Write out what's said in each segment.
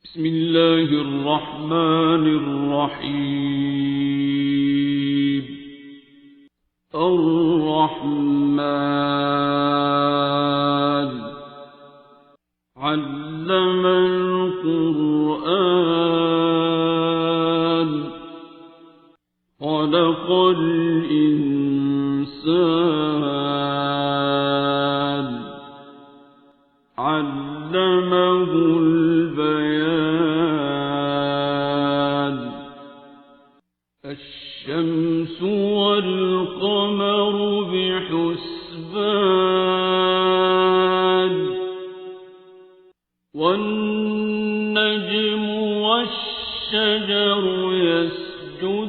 بسم الله الرحمن الرحيم. الرحمن علم القرآن خلق الإنسان علمه البيان. الشمس والقمر بحسبان والنجم والشجر يسجدان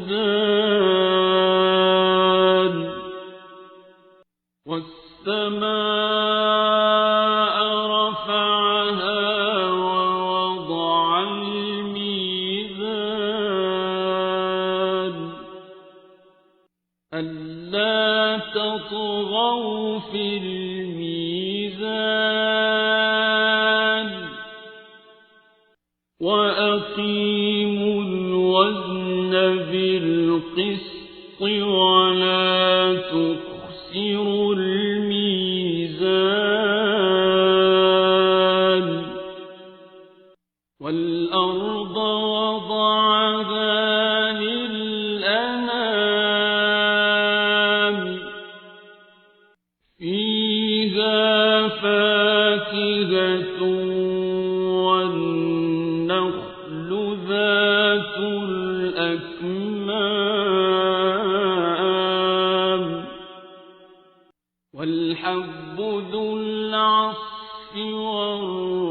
والسماء رفعها ووضع الميزان ألا تطغوا في الميزان وأقيموا الوزن بالقسط ولا تخسروا الميزان. والأرض وضعها للأنام فيها فاكهة والنخل ذات الأكمام والحب ذو العصف والريحان.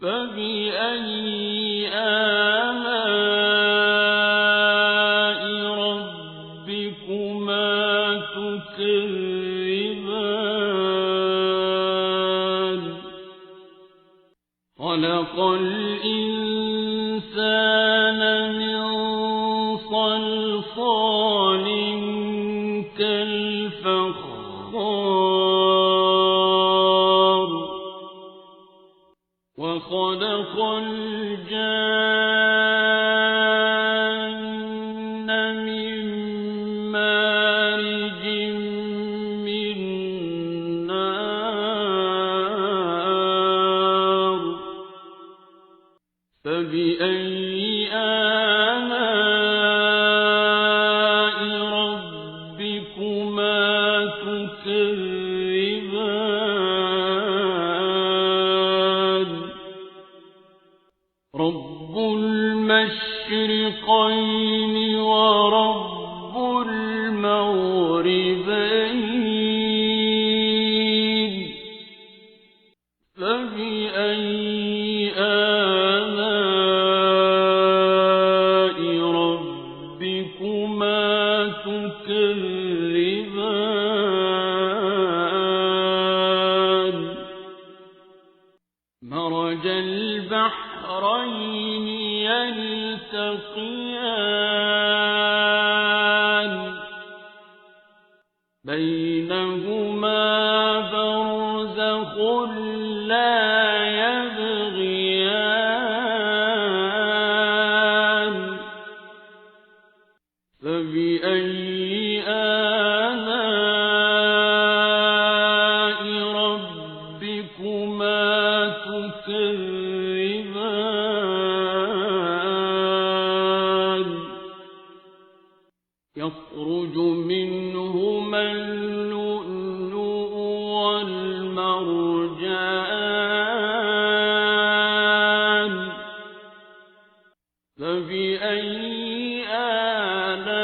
فبأي آلاء ربكما تكذبان. خلق الإنسان من صلصال كالفخار وخلق الجان من مارج من نار. فبأي آلاء ربكما تكذبان. رب المشرقين ورب المغربين. فبأي آلاء ربكما تكذبان. مرج البحرين يلتقيان بينهما برزخ لا يبغيان. فبأي آلاء ربكما تكذبان. يخرج منهما اللؤلؤ والمرجان. فبأي آلاء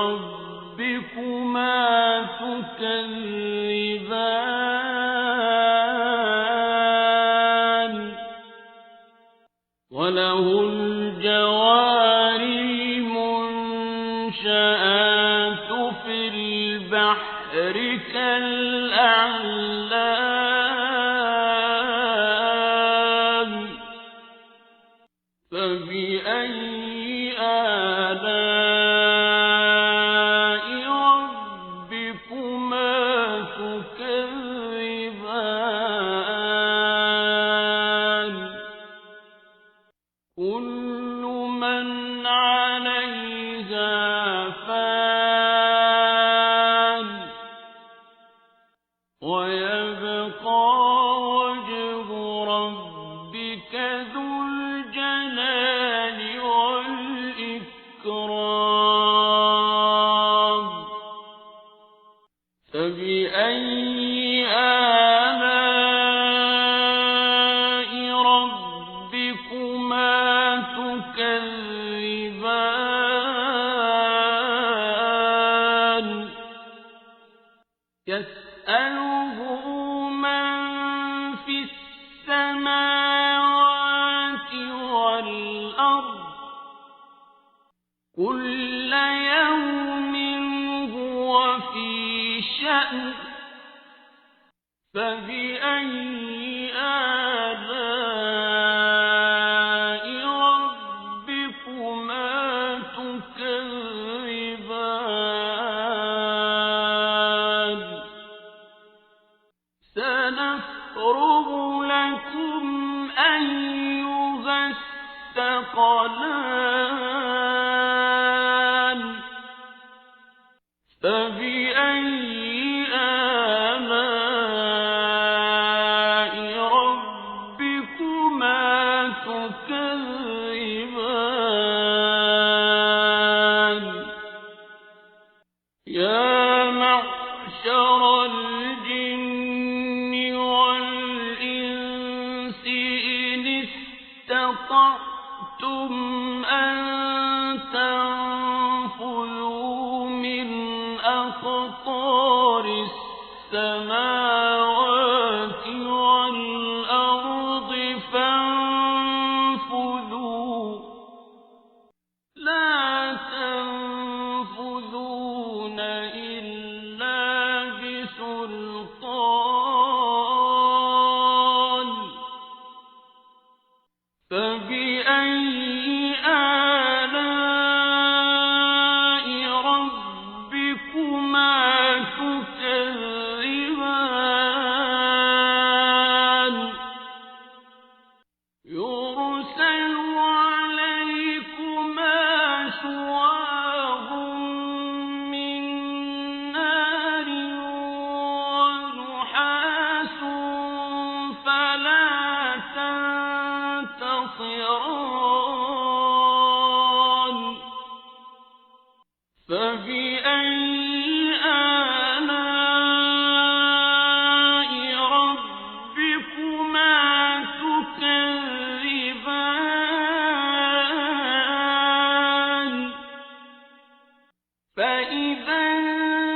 ربكما تكذبان. وله الجوار المنشآت في البحر كالأعلام. فبأي آلاء ربكما فبأي آلاء ربكما تكذبان يسأله من في السماوات والأرض كل يوم هو في شأن فبأي آلاء ربكما تكذبان سنفرغ لكم أيها الثقلان فبأي آلاء ربكما تكذبان يا معشر الجن والإنس إن استطعتم أن تنفذوا من أقطار السماوات والأرض فانفذوا لا تنفذون إلا بسلطان فبأي آلاء ربكما تكذبان يرسل عليكما شواظ من نار ونحاس فلا تنتصران فبأي آلاء ربكما تكذبان فإذا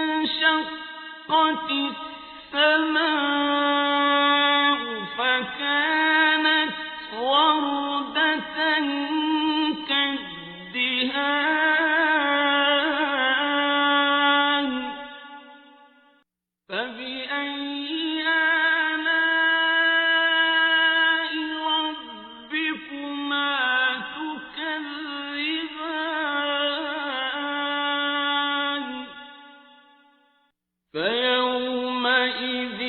انشقت السماء فكانت وردة كالدهان فبأي آلاء ربكما تكذبان فيومئذ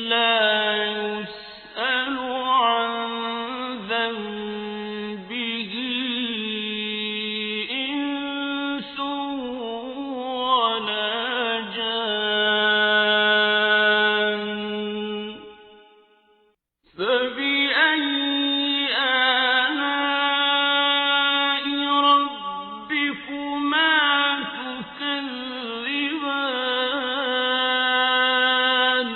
لا يسأل عن ذنبه إنس ولا جان فبأي آلاء ربكما تكذبان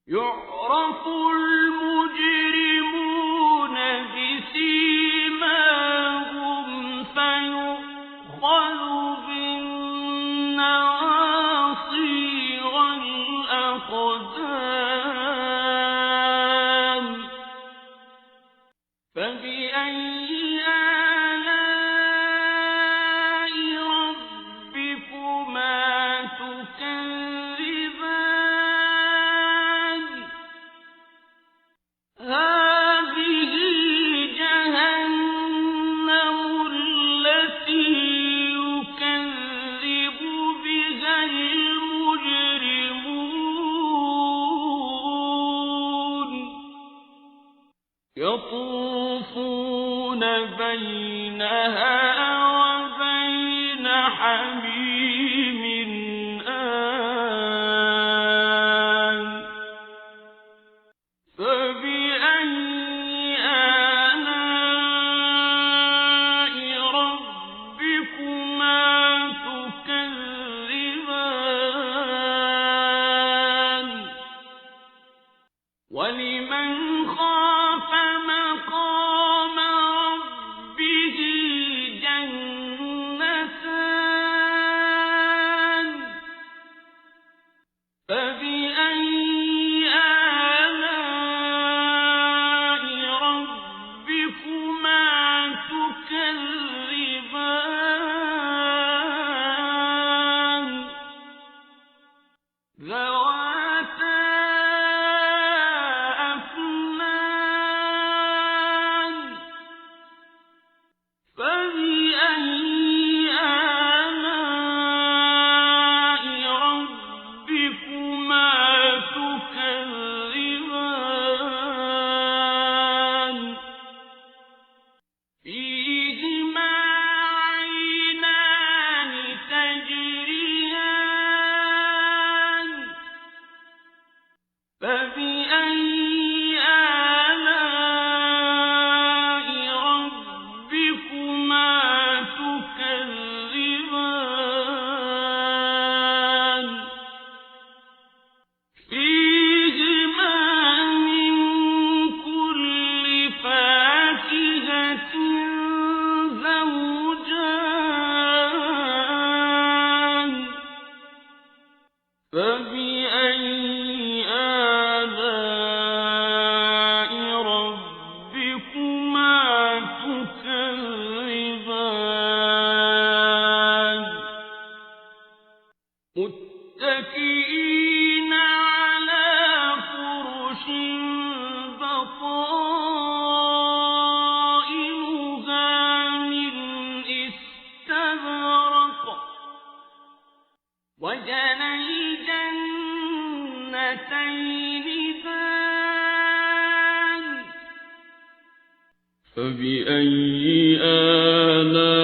يعرف المجرمون بسيماهم فيؤخذ بالنواصي والأقدام فبأي آلاء ربكما تكذبان هذه جهنم التي يكذب بها المجرمون يطوفون بينها وبين حميم آن فبأي آلاء ربكما تكذبان فبأي آلاء ربكما تكذبان ذواتا أفنان فبأي آلاء ربكما تكذبان فيهما عينان تجريان فبأي آلاء ربكما تكذبان فيهما من كل فاكهة زوجان فبأي آلاء ربكما تكذبان متكئين على فرش بطائنها من استبرق وجنى الجنتين دان فبأي آلاء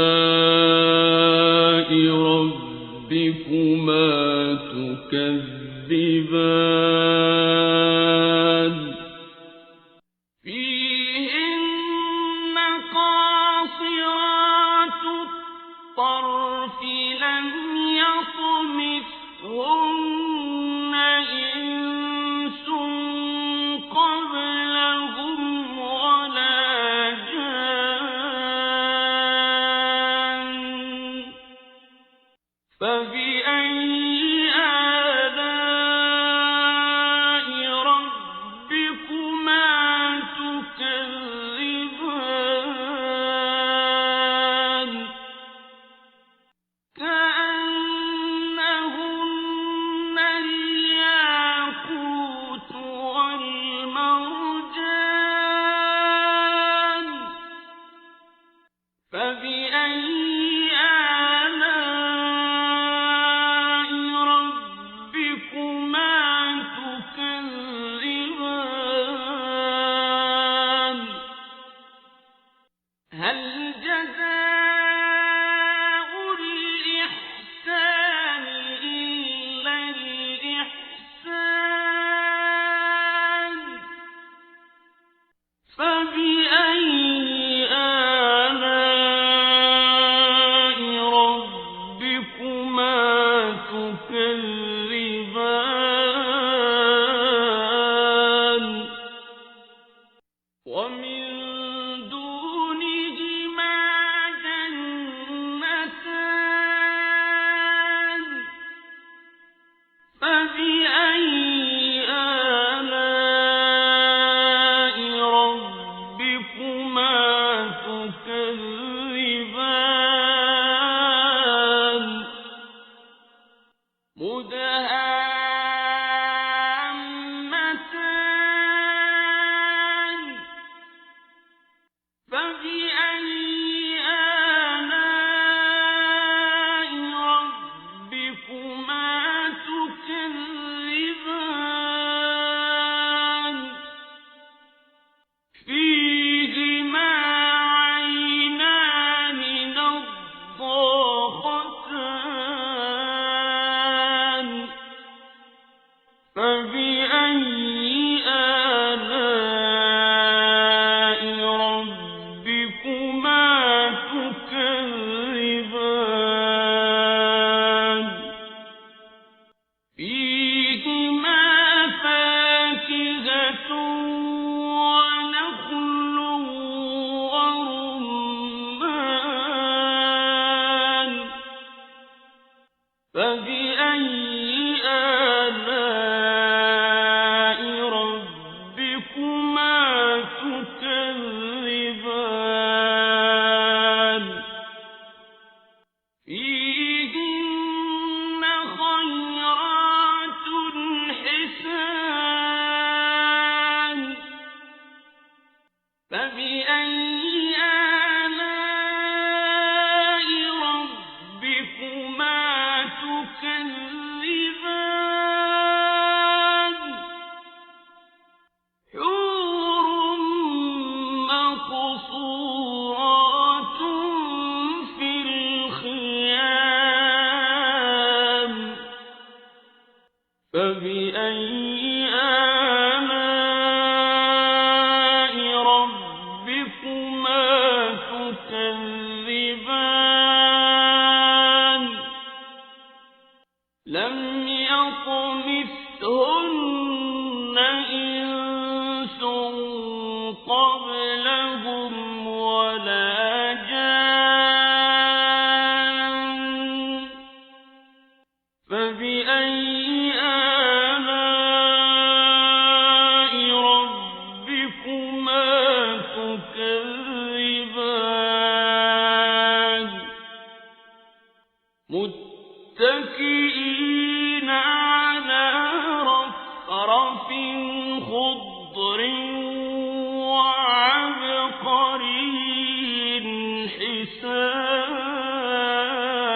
ربكما تكذبان فيهن قاصرات الطرف لم يطمثهن إنس قبلهم ولا جان فبأي آلاء ربكما تكذبان كأنهن الياقوت والمرجان فبأي آلاء ربكما تكذبان هل جزاء الإحسان إلا الإحسان فبأي آلاء ربكما تكذبان ومن دونهما جنتان فبأي آلاء ربكما تكذبان مدهامتان فبأي آلاء ربكما تكذبان فيهما عينان نضاختان فبأي آلاء ربكما تكذبان لم يطمثهن إنس قبلهم ولا جان فبأي آلاء ربكما تكذبان متكئين على رفرف خضر وعبقري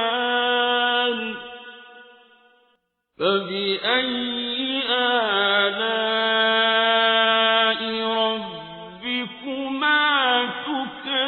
حسان فبأي آلاء ربكما تكذبان